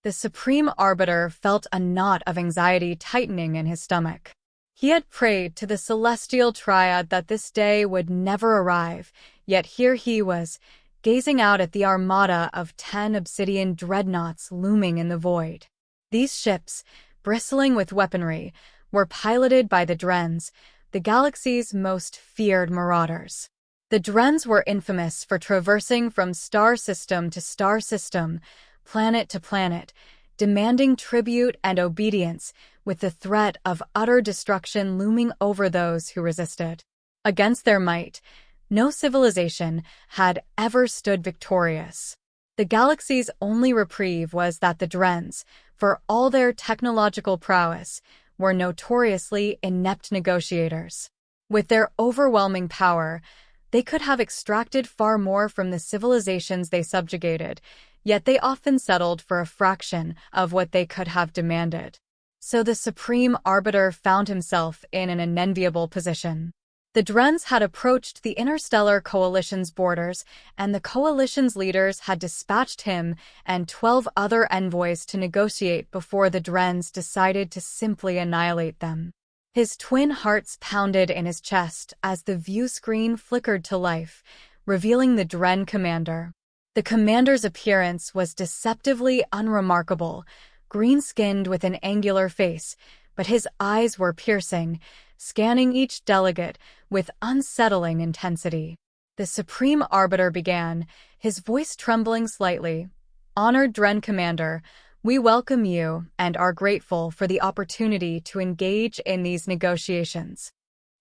The Supreme Arbiter felt a knot of anxiety tightening in his stomach. He had prayed to the celestial triad that this day would never arrive, yet here he was, gazing out at the armada of 10 obsidian dreadnoughts looming in the void. These ships, bristling with weaponry, were piloted by the Drens, the galaxy's most feared marauders. The Drens were infamous for traversing from star system to star system, planet to planet, demanding tribute and obedience, with the threat of utter destruction looming over those who resisted. Against their might, no civilization had ever stood victorious. The galaxy's only reprieve was that the Drens, for all their technological prowess, were notoriously inept negotiators. With their overwhelming power, they could have extracted far more from the civilizations they subjugated, yet they often settled for a fraction of what they could have demanded. So the Supreme Arbiter found himself in an unenviable position. The Drens had approached the Interstellar Coalition's borders, and the Coalition's leaders had dispatched him and 12 other envoys to negotiate before the Drens decided to simply annihilate them. His twin hearts pounded in his chest as the view screen flickered to life, revealing the Dren commander. The commander's appearance was deceptively unremarkable, green-skinned with an angular face, but his eyes were piercing, scanning each delegate with unsettling intensity. The Supreme Arbiter began, his voice trembling slightly. "Honored Dren Commander, we welcome you and are grateful for the opportunity to engage in these negotiations."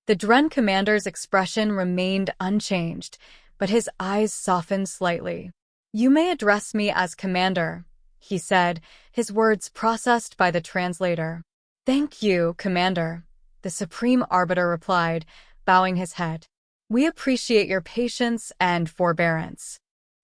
The Dren Commander's expression remained unchanged, but his eyes softened slightly. "You may address me as Commander," he said, his words processed by the translator. "Thank you, Commander," the Supreme Arbiter replied, bowing his head. "We appreciate your patience and forbearance."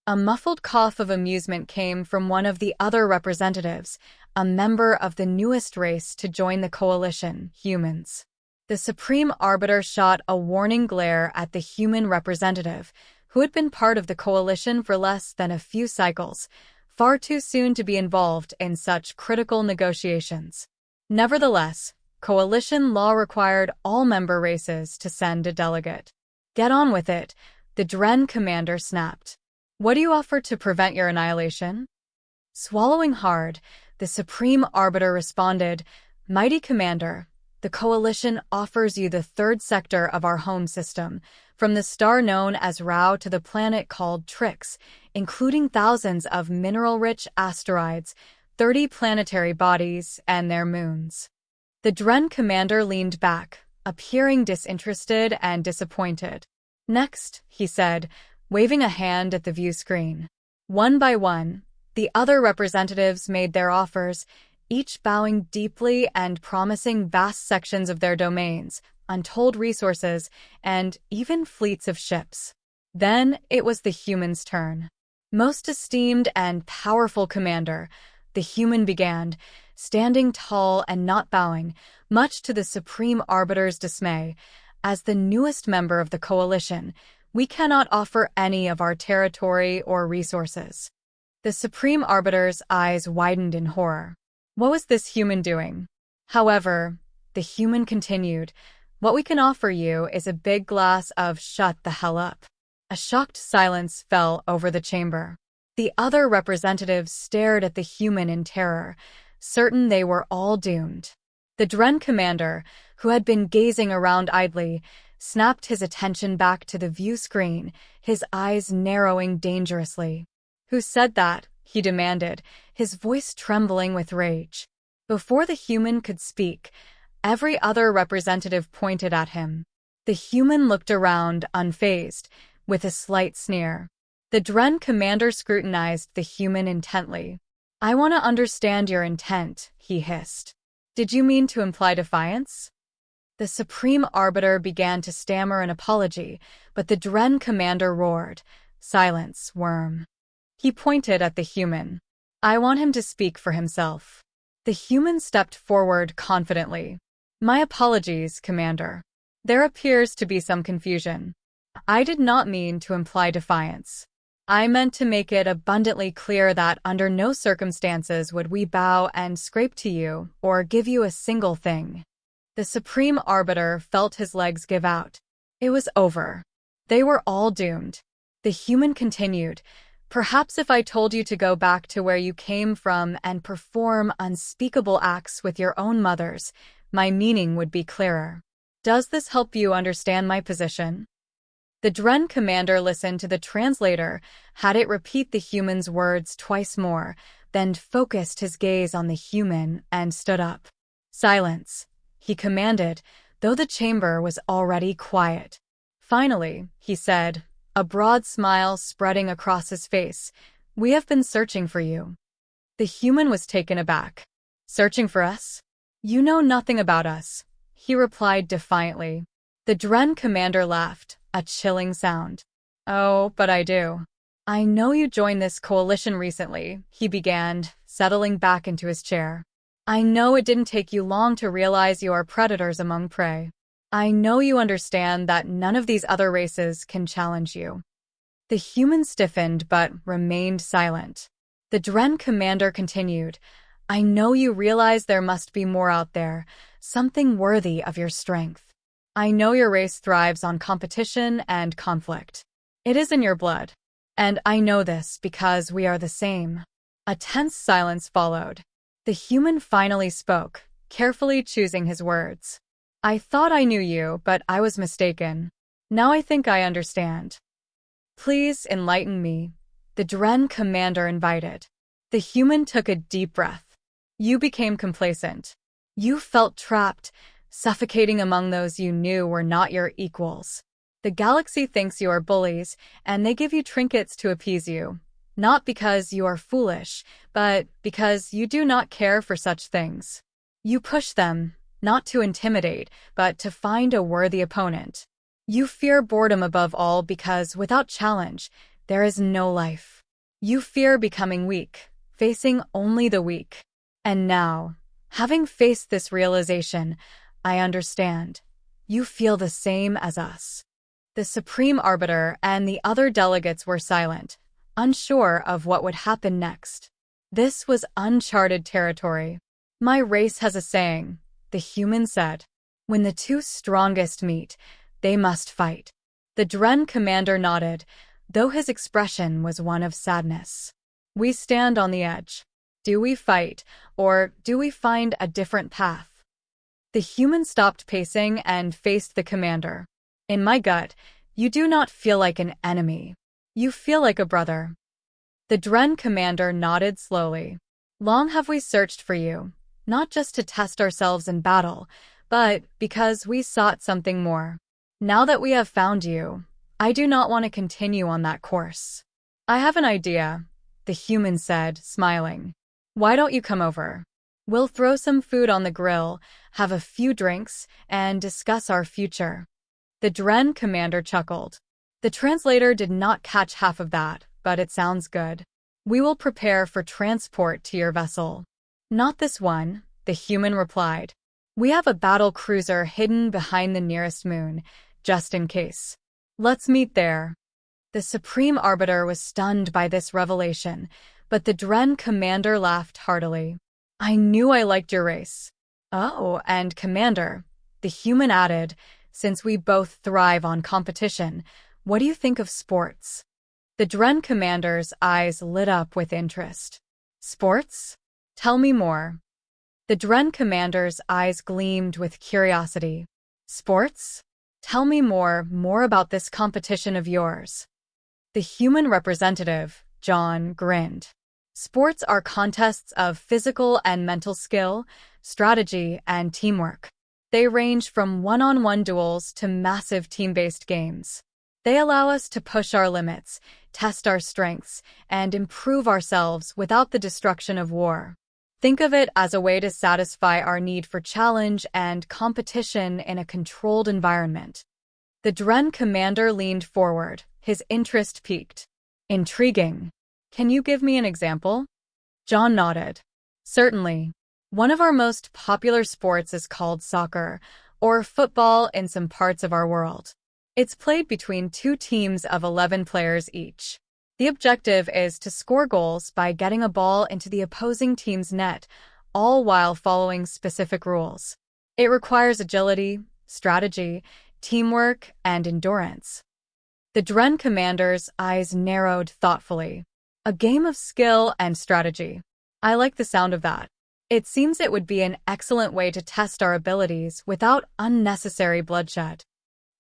A muffled cough of amusement came from one of the other representatives, a member of the newest race to join the coalition, humans. The Supreme Arbiter shot a warning glare at the human representative, who had been part of the coalition for less than a few cycles, far too soon to be involved in such critical negotiations. Nevertheless, coalition law required all member races to send a delegate. "Get on with it," the Dren commander snapped. "What do you offer to prevent your annihilation?" Swallowing hard, the Supreme Arbiter responded, "Mighty Commander, the Coalition offers you the third sector of our home system, from the star known as Rao to the planet called Trix, including thousands of mineral-rich asteroids, 30 planetary bodies, and their moons." The Dren commander leaned back, appearing disinterested and disappointed. "Next," he said, waving a hand at the view screen. One by one, the other representatives made their offers, each bowing deeply and promising vast sections of their domains, untold resources, and even fleets of ships. Then it was the human's turn. "Most esteemed and powerful Commander," the human began, standing tall and not bowing, much to the Supreme Arbiter's dismay. "As the newest member of the coalition, we cannot offer any of our territory or resources." The Supreme Arbiter's eyes widened in horror. What was this human doing? "However," the human continued, "what we can offer you is a big glass of shut the hell up." A shocked silence fell over the chamber. The other representatives stared at the human in terror, certain they were all doomed. The Dren commander, who had been gazing around idly, snapped his attention back to the view screen, his eyes narrowing dangerously. "Who said that?" he demanded, his voice trembling with rage. Before the human could speak, every other representative pointed at him. The human looked around, unfazed, with a slight sneer. The Dren commander scrutinized the human intently. "I want to understand your intent," he hissed. "Did you mean to imply defiance?" The Supreme Arbiter began to stammer an apology, but the Dren commander roared, "Silence, worm." He pointed at the human. "I want him to speak for himself." The human stepped forward confidently. "My apologies, Commander. There appears to be some confusion. I did not mean to imply defiance." I meant to make it abundantly clear that under no circumstances would we bow and scrape to you or give you a single thing. The Supreme Arbiter felt his legs give out. It was over. They were all doomed. The human continued, "Perhaps if I told you to go back to where you came from and perform unspeakable acts with your own mothers, my meaning would be clearer. Does this help you understand my position?" The Dren commander listened to the translator, had it repeat the human's words twice more, then focused his gaze on the human and stood up. "Silence," he commanded, though the chamber was already quiet. "Finally," he said, a broad smile spreading across his face, "we have been searching for you." The human was taken aback. "Searching for us? You know nothing about us," he replied defiantly. The Dren commander laughed, a chilling sound. "Oh, but I do. I know you joined this coalition recently," he began, settling back into his chair. "I know it didn't take you long to realize you are predators among prey. I know you understand that none of these other races can challenge you." The human stiffened but remained silent. The Dren commander continued, "I know you realize there must be more out there, something worthy of your strength. I know your race thrives on competition and conflict. It is in your blood. And I know this because we are the same." A tense silence followed. The human finally spoke, carefully choosing his words. "I thought I knew you, but I was mistaken. Now I think I understand. Please enlighten me," the Dren commander invited. The human took a deep breath. "You became complacent. You felt trapped, suffocating among those you knew were not your equals. The galaxy thinks you are bullies, and they give you trinkets to appease you, not because you are foolish, but because you do not care for such things. You push them, not to intimidate, but to find a worthy opponent. You fear boredom above all because without challenge, there is no life. You fear becoming weak, facing only the weak. And now, having faced this realization, I understand. You feel the same as us." The Supreme Arbiter and the other delegates were silent, unsure of what would happen next. This was uncharted territory. "My race has a saying," the human said. "When the two strongest meet, they must fight." The Dren commander nodded, though his expression was one of sadness. "We stand on the edge. Do we fight, or do we find a different path?" The human stopped pacing and faced the commander. "In my gut, you do not feel like an enemy. You feel like a brother." The Dren commander nodded slowly. "Long have we searched for you, not just to test ourselves in battle, but because we sought something more. Now that we have found you, I do not want to continue on that course." "I have an idea," the human said, smiling. "Why don't you come over? We'll throw some food on the grill, have a few drinks, and discuss our future." The Dren commander chuckled. The translator did not catch half of that, but it sounds good. "We will prepare for transport to your vessel." "Not this one," the human replied. "We have a battle cruiser hidden behind the nearest moon, just in case. Let's meet there." The Supreme Arbiter was stunned by this revelation, but the Dren commander laughed heartily. "I knew I liked your race." "Oh, and Commander," the human added, "since we both thrive on competition, what do you think of sports?" The Dren commander's eyes lit up with interest. "Sports? Tell me more." The Dren commander's eyes gleamed with curiosity. "Sports? Tell me more about this competition of yours." The human representative, John, grinned. "Sports are contests of physical and mental skill, strategy, and teamwork. They range from one-on-one duels to massive team-based games. They allow us to push our limits, test our strengths, and improve ourselves without the destruction of war. Think of it as a way to satisfy our need for challenge and competition in a controlled environment." The Dren commander leaned forward, his interest piqued. "Intriguing. Can you give me an example?" John nodded. "Certainly. One of our most popular sports is called soccer, or football in some parts of our world. It's played between two teams of 11 players each. The objective is to score goals by getting a ball into the opposing team's net, all while following specific rules. It requires agility, strategy, teamwork, and endurance. The Dren commander's eyes narrowed thoughtfully. A game of skill and strategy. I like the sound of that. It seems it would be an excellent way to test our abilities without unnecessary bloodshed.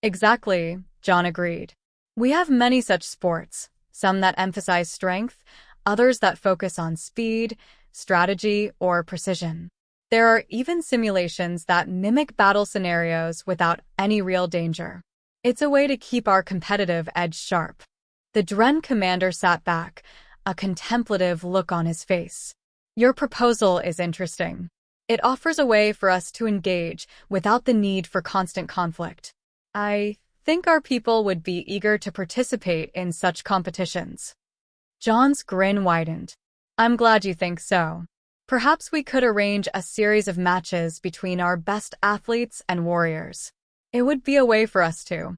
Exactly, John agreed. We have many such sports, some that emphasize strength, others that focus on speed, strategy, or precision. There are even simulations that mimic battle scenarios without any real danger. It's a way to keep our competitive edge sharp. The Dren commander sat back, a contemplative look on his face. Your proposal is interesting. It offers a way for us to engage without the need for constant conflict. I think our people would be eager to participate in such competitions. John's grin widened. I'm glad you think so. Perhaps we could arrange a series of matches between our best athletes and warriors. It would be a way for us to